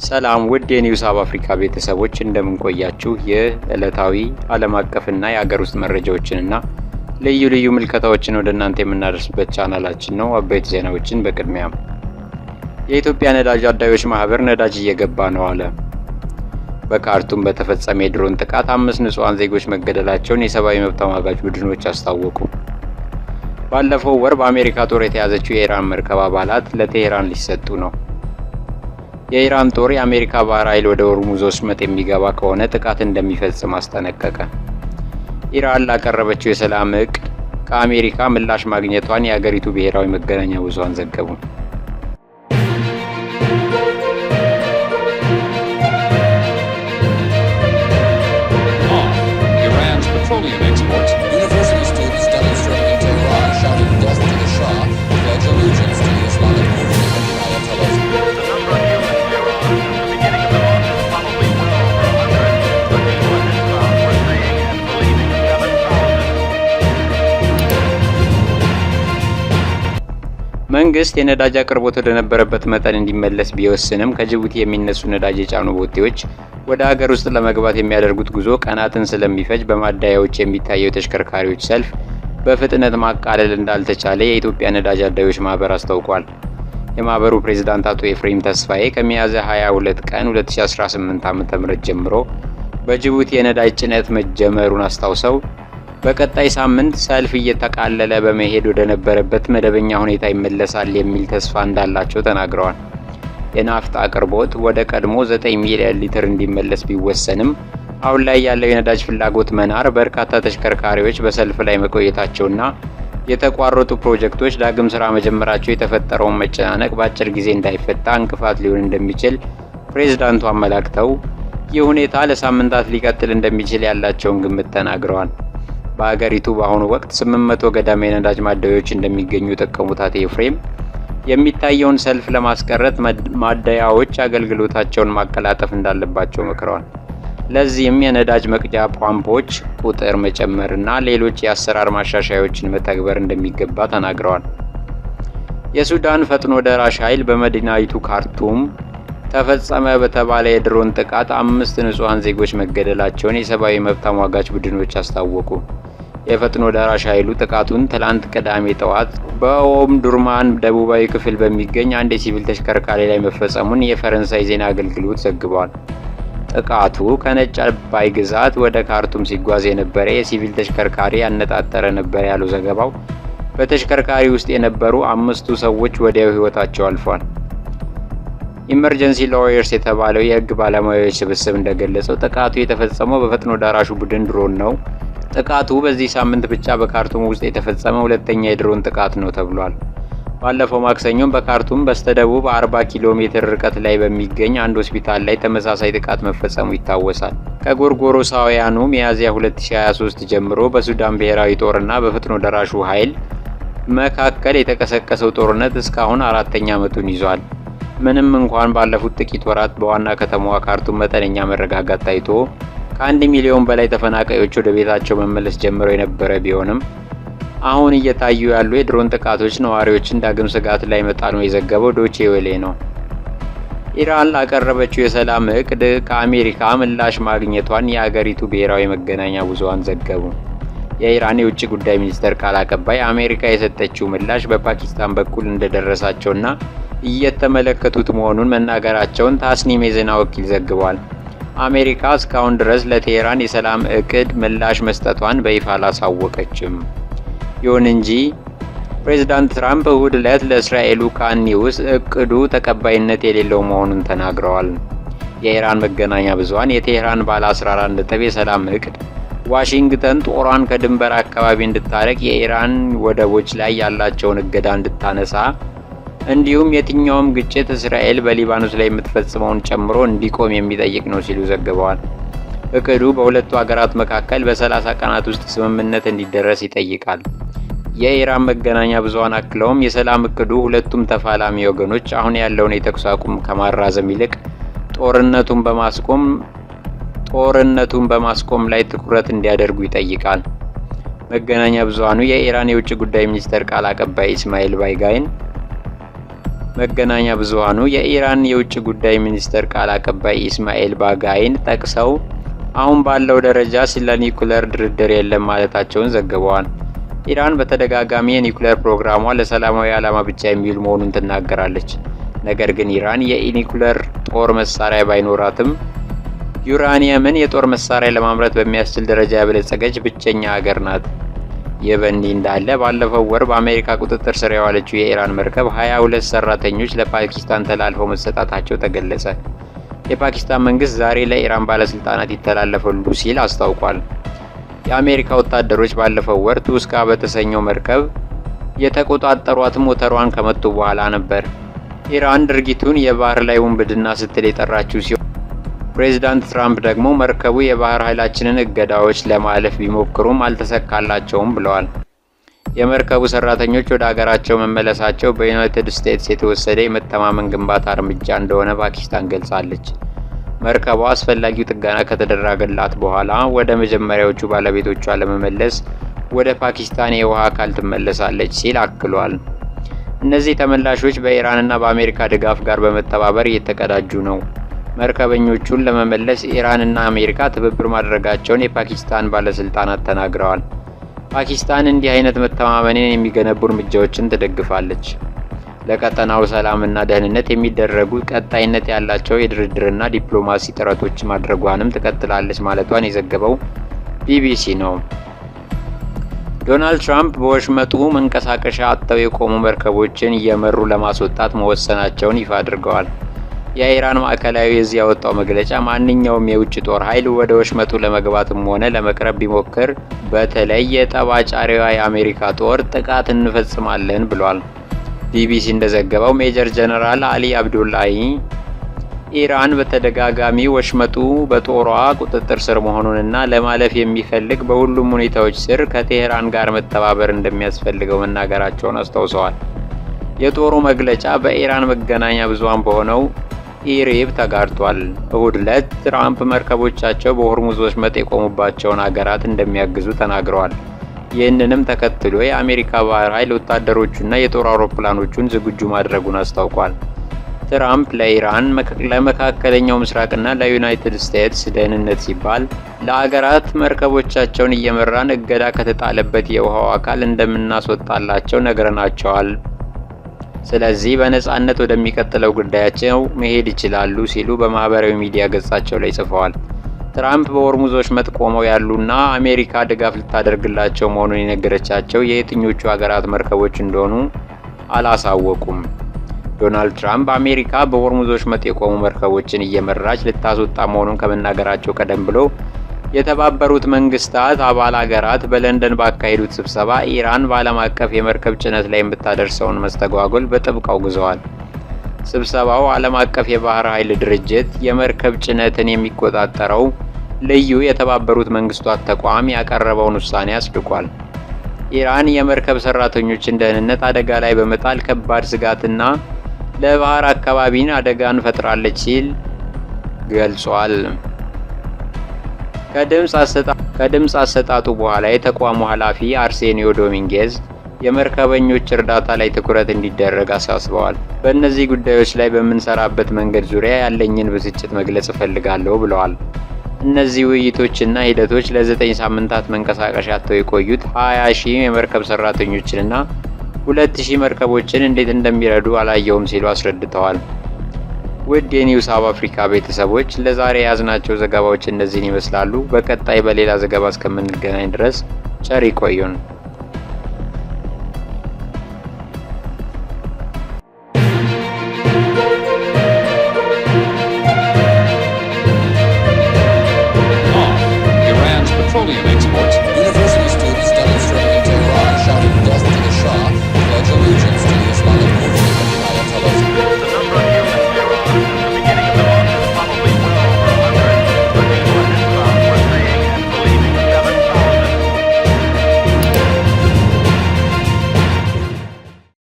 ሰላም ውድ የኒውስ አብ አፍሪካ ቤተሰቦች እንደምን ቆያችሁ? የዕለታዊ ዓለም አቀፍና የሀገር ውስጥ መረጃዎችንና ልዩ ልዩ ምልከታዎችን ወደ እናንተ የምናደርስበት ቻናላችን ነው። አበይት ዜናዎችን በቅድሚያ የኢትዮጵያ ነዳጅ አዳዮች ማህበር ነዳጅ እየገባ ነው አለ። በካርቱም በተፈጸመ የድሮን ጥቃት 5 ንጹሃን ዜጎች መገደላቸውን የሰብአዊ መብት ተሟጋች ቡድኖች አስታወቁ። ባለፈው ወር በአሜሪካ ጦር የተያዘችው የኢራን መርከብ አባላት ለቴሄራን ሊሰጡ ነው። የኢራን ጦር የአሜሪካ ባህር ኃይል ወደ ሆርሙዝ ወሽመጥ የሚገባ ከሆነ ጥቃት እንደሚፈጽም አስጠነቀቀ። ኢራን ላቀረበችው የሰላም እቅድ ከአሜሪካ ምላሽ ማግኘቷን የሀገሪቱ ብሔራዊ መገናኛ ብዙሃን ዘገቡ። መንግስት የነዳጅ አቅርቦት ወደ ነበረበት መጠን እንዲመለስ ቢወስንም ከጅቡቲ የሚነሱ ነዳጅ የጫኑ ቦቴዎች ወደ ሀገር ውስጥ ለመግባት የሚያደርጉት ጉዞ ቀናትን ስለሚፈጅ በማደያዎች የሚታየው ተሽከርካሪዎች ሰልፍ በፍጥነት ማቃለል እንዳልተቻለ የኢትዮጵያ ነዳጅ አዳዮች ማህበር አስታውቋል። የማህበሩ ፕሬዝዳንት አቶ ኤፍሬም ተስፋዬ ከሚያዝያ 22 ቀን 2018 ዓ.ም ጀምሮ በጅቡቲ የነዳጅ ጭነት መጀመሩን አስታውሰው በቀጣይ ሳምንት ሰልፍ እየተቃለለ በመሄድ ወደ ነበረበት መደበኛ ሁኔታ ይመለሳል የሚል ተስፋ እንዳላቸው ተናግረዋል። የናፍጣ አቅርቦት ወደ ቀድሞ 9 ሚሊዮን ሊትር እንዲመለስ ቢወሰንም አሁን ላይ ያለው የነዳጅ ፍላጎት መናር በርካታ ተሽከርካሪዎች በሰልፍ ላይ መቆየታቸውና የተቋረጡ ፕሮጀክቶች ዳግም ስራ መጀመራቸው የተፈጠረውን መጨናነቅ በአጭር ጊዜ እንዳይፈታ እንቅፋት ሊሆን እንደሚችል ፕሬዝዳንቱ አመላክተው ይህ ሁኔታ ለሳምንታት ሊቀጥል እንደሚችል ያላቸውን ግምት ተናግረዋል። በሀገሪቱ በአሁኑ ወቅት 800 ገዳማ የነዳጅ ማደያዎች እንደሚገኙ የጠቀሙት አቶ ኤፍሬም የሚታየውን ሰልፍ ለማስቀረት ማደያዎች አገልግሎታቸውን ማቀላጠፍ እንዳለባቸው መክረዋል። ለዚህም የነዳጅ መቅጃ ፓምፖች ቁጥር መጨመርና ሌሎች የአሰራር ማሻሻያዎችን መተግበር እንደሚገባ ተናግረዋል። የሱዳን ፈጥኖ ደራሽ ኃይል በመዲናይቱ ካርቱም ተፈጸመ በተባለ የድሮን ጥቃት 5 ንጹሃን ዜጎች መገደላቸውን የሰብአዊ መብት ተሟጋች ቡድኖች አስታወቁ። የፈጥኖ ደራሽ ኃይሉ ጥቃቱን ትላንት ቅዳሜ ጠዋት በኦም ዱርማን ደቡባዊ ክፍል በሚገኝ አንድ የሲቪል ተሽከርካሪ ላይ መፈጸሙን የፈረንሳይ ዜና አገልግሎት ዘግቧል። ጥቃቱ ከነጭ አባይ ግዛት ወደ ካርቱም ሲጓዝ የነበረ የሲቪል ተሽከርካሪ ያነጣጠረ ነበር ያለው ዘገባው። በተሽከርካሪ ውስጥ የነበሩ 5 ሰዎች ወዲያው ህይወታቸው አልፏል። ኢመርጀንሲ ሎየርስ የተባለው የህግ ባለሙያዎች ስብስብ እንደገለጸው ጥቃቱ የተፈጸመው በፈጥኖ ደራሹ ቡድን ድሮን ነው። ጥቃቱ በዚህ ሳምንት ብቻ በካርቱም ውስጥ የተፈጸመ ሁለተኛ የድሮን ጥቃት ነው ተብሏል። ባለፈው ማክሰኞም በካርቱም በስተደቡብ 40 ኪሎ ሜትር ርቀት ላይ በሚገኝ አንድ ሆስፒታል ላይ ተመሳሳይ ጥቃት መፈጸሙ ይታወሳል። ከጎርጎሮሳውያኑ ሚያዝያ 2023 ጀምሮ በሱዳን ብሔራዊ ጦርና በፈጥኖ ደራሹ ኃይል መካከል የተቀሰቀሰው ጦርነት እስካሁን 4ኛ ዓመቱን ይዟል። ምንም እንኳን ባለፉት ጥቂት ወራት በዋና ከተማዋ ካርቱም መጠነኛ መረጋጋት ታይቶ ከ1 ሚሊዮን በላይ ተፈናቃዮች ወደ ቤታቸው መመለስ ጀምረው የነበረ ቢሆንም አሁን እየታዩ ያሉ የድሮን ጥቃቶች ነዋሪዎችን ዳግም ስጋት ላይ መጣሉን የዘገበው ዶቼ ቬለ ነው። ኢራን ላቀረበችው የሰላም እቅድ ከአሜሪካ ምላሽ ማግኘቷን የሀገሪቱ ብሔራዊ መገናኛ ብዙሃን ዘገቡ። የኢራን የውጭ ጉዳይ ሚኒስቴር ቃል አቀባይ አሜሪካ የሰጠችው ምላሽ በፓኪስታን በኩል እንደደረሳቸውና እየተመለከቱት መሆኑን መናገራቸውን ታስኒም የዜና ወኪል ዘግቧል። አሜሪካ እስካሁን ድረስ ለቴሄራን የሰላም እቅድ ምላሽ መስጠቷን በይፋ አላሳወቀችም። ይሁን እንጂ ፕሬዝዳንት ትራምፕ እሁድ ዕለት ለእስራኤሉ ካን ኒውስ እቅዱ ተቀባይነት የሌለው መሆኑን ተናግረዋል። የኢራን መገናኛ ብዙሃን የቴሄራን ባለ 14 ነጥብ የሰላም እቅድ ዋሽንግተን ጦሯን ከድንበር አካባቢ እንድታረቅ፣ የኢራን ወደቦች ላይ ያላቸውን እገዳ እንድታነሳ እንዲሁም የትኛውም ግጭት እስራኤል በሊባኖስ ላይ የምትፈጽመውን ጨምሮ እንዲቆም የሚጠይቅ ነው ሲሉ ዘግበዋል። እቅዱ በሁለቱ ሀገራት መካከል በ30 ቀናት ውስጥ ስምምነት እንዲደረስ ይጠይቃል። የኢራን መገናኛ ብዙሃን አክለውም የሰላም እቅዱ ሁለቱም ተፋላሚ ወገኖች አሁን ያለውን የተኩስ አቁም ከማራዘም ይልቅ ጦርነቱን በማስቆም ላይ ትኩረት እንዲያደርጉ ይጠይቃል። መገናኛ ብዙሃኑ የኢራን የውጭ ጉዳይ ሚኒስቴር ቃል አቀባይ ኢስማኤል ባይጋይን መገናኛ ብዙሃኑ የኢራን የውጭ ጉዳይ ሚኒስቴር ቃል አቀባይ ኢስማኤል ባጋይን ጠቅሰው አሁን ባለው ደረጃ ስለ ኒውክሌር ድርድር የለም ማለታቸውን ዘግበዋል። ኢራን በተደጋጋሚ የኒውክሌር ፕሮግራሟ ለሰላማዊ ዓላማ ብቻ የሚውል መሆኑን ትናገራለች። ነገር ግን ኢራን የኒውክሌር ጦር መሳሪያ ባይኖራትም ዩራኒየምን የጦር መሳሪያ ለማምረት በሚያስችል ደረጃ ያበለጸገች ብቸኛ ሀገር ናት። ይህ በእንዲህ እንዳለ ባለፈው ወር በአሜሪካ ቁጥጥር ስር የዋለችው የኢራን መርከብ 22 ሰራተኞች ለፓኪስታን ተላልፈው መሰጣታቸው ተገለጸ። የፓኪስታን መንግስት ዛሬ ለኢራን ባለስልጣናት ይተላለፋሉ ሲል አስታውቋል። የአሜሪካ ወታደሮች ባለፈው ወር ቱስካ በተሰኘው መርከብ የተቆጣጠሯት ሞተሯን ከመቱ በኋላ ነበር። ኢራን ድርጊቱን የባህር ላይ ውንብድና ስትል የጠራችው ሲሆን ፕሬዚዳንት ትራምፕ ደግሞ መርከቡ የባህር ኃይላችንን እገዳዎች ለማለፍ ቢሞክሩም አልተሳካላቸውም ብለዋል። የመርከቡ ሰራተኞች ወደ ሀገራቸው መመለሳቸው በዩናይትድ ስቴትስ የተወሰደ የመተማመን ግንባታ እርምጃ እንደሆነ ፓኪስታን ገልጻለች። መርከቧ አስፈላጊው ጥገና ከተደረገላት በኋላ ወደ መጀመሪያዎቹ ባለቤቶቿ ለመመለስ ወደ ፓኪስታን የውሃ አካል ትመለሳለች ሲል አክሏል። እነዚህ ተመላሾች በኢራንና በአሜሪካ ድጋፍ ጋር በመተባበር እየተቀዳጁ ነው። መርከበኞቹን ለመመለስ ኢራንና አሜሪካ ትብብር ማድረጋቸውን የፓኪስታን ባለስልጣናት ተናግረዋል። ፓኪስታን እንዲህ አይነት መተማመንን የሚገነቡ እርምጃዎችን ትደግፋለች። ለቀጠናው ሰላምና ደህንነት የሚደረጉ ቀጣይነት ያላቸው የድርድርና ዲፕሎማሲ ጥረቶች ማድረጓንም ትቀጥላለች ማለቷን የዘገበው ቢቢሲ ነው። ዶናልድ ትራምፕ በወሽመጡ መንቀሳቀሻ አጥተው የቆሙ መርከቦችን እየመሩ ለማስወጣት መወሰናቸውን ይፋ አድርገዋል። የኢራን ማዕከላዊ እዝ ያወጣው መግለጫ ማንኛውም የውጭ ጦር ኃይል ወደ ወሽመጡ ለመግባትም ሆነ ለመቅረብ ቢሞክር በተለይ የጠብ አጫሪዋ የአሜሪካ ጦር ጥቃት እንፈጽማለን ብሏል። ቢቢሲ እንደዘገበው ሜጀር ጀነራል አሊ አብዱላሂ ኢራን በተደጋጋሚ ወሽመጡ በጦሯ ቁጥጥር ስር መሆኑንና ለማለፍ የሚፈልግ በሁሉም ሁኔታዎች ስር ከቴህራን ጋር መተባበር እንደሚያስፈልገው መናገራቸውን አስታውሰዋል። የጦሩ መግለጫ በኢራን መገናኛ ብዙሃን በሆነው ኢሪብ ተጋርቷል። እሁድ ዕለት ትራምፕ መርከቦቻቸው በሆርሙዝ ወሽመጥ የቆሙባቸውን ሀገራት እንደሚያግዙ ተናግረዋል። ይህንንም ተከትሎ የአሜሪካ ባህር ኃይል ወታደሮቹና የጦር አውሮፕላኖቹን ዝግጁ ማድረጉን አስታውቋል። ትራምፕ ለኢራን፣ ለመካከለኛው ምስራቅና ለዩናይትድ ስቴትስ ደህንነት ሲባል ለአገራት መርከቦቻቸውን እየመራን እገዳ ከተጣለበት የውሃው አካል እንደምናስወጣላቸው ነግረናቸዋል። ስለዚህ በነጻነት ወደሚቀጥለው ጉዳያቸው መሄድ ይችላሉ ሲሉ በማህበራዊ ሚዲያ ገጻቸው ላይ ጽፈዋል። ትራምፕ በሆርሙዝ ወሽመጥ ቆመው ያሉና አሜሪካ ድጋፍ ልታደርግላቸው መሆኑን የነገረቻቸው የየትኞቹ ሀገራት መርከቦች እንደሆኑ አላሳወቁም። ዶናልድ ትራምፕ አሜሪካ በሆርሙዝ ወሽመጥ የቆሙ መርከቦችን እየመራች ልታስወጣ መሆኑን ከመናገራቸው ቀደም ብሎ የተባበሩት መንግስታት አባል ሀገራት በለንደን ባካሄዱት ስብሰባ ኢራን በዓለም አቀፍ የመርከብ ጭነት ላይ የምታደርሰውን መስተጓጎል በጥብቅ አውግዘዋል። ስብሰባው ዓለም አቀፍ የባህር ኃይል ድርጅት የመርከብ ጭነትን የሚቆጣጠረው ልዩ የተባበሩት መንግስታት ተቋም ያቀረበውን ውሳኔ አጽድቋል። ኢራን የመርከብ ሰራተኞችን ደህንነት አደጋ ላይ በመጣል ከባድ ስጋትና ለባህር አካባቢን አደጋን ፈጥራለች ሲል ገልጿል። ከድምፅ አሰጣጡ በኋላ የተቋሙ ኃላፊ አርሴኒዮ ዶሚንጌዝ የመርከበኞች እርዳታ ላይ ትኩረት እንዲደረግ አሳስበዋል። በእነዚህ ጉዳዮች ላይ በምንሰራበት መንገድ ዙሪያ ያለኝን ብስጭት መግለጽ እፈልጋለሁ ብለዋል። እነዚህ ውይይቶችና ሂደቶች ለ9 ሳምንታት መንቀሳቀሻ አጥተው የቆዩት 20,000 የመርከብ ሰራተኞችንና 2,000 መርከቦችን እንዴት እንደሚረዱ አላየውም ሲሉ አስረድተዋል። ውድ የኒውስ አብ አፍሪካ ቤተሰቦች ለዛሬ የያዝናቸው ዘገባዎች እነዚህን ይመስላሉ። በቀጣይ በሌላ ዘገባ እስከምንገናኝ ድረስ ቸር ይቆዩን። Iran's petroleum exports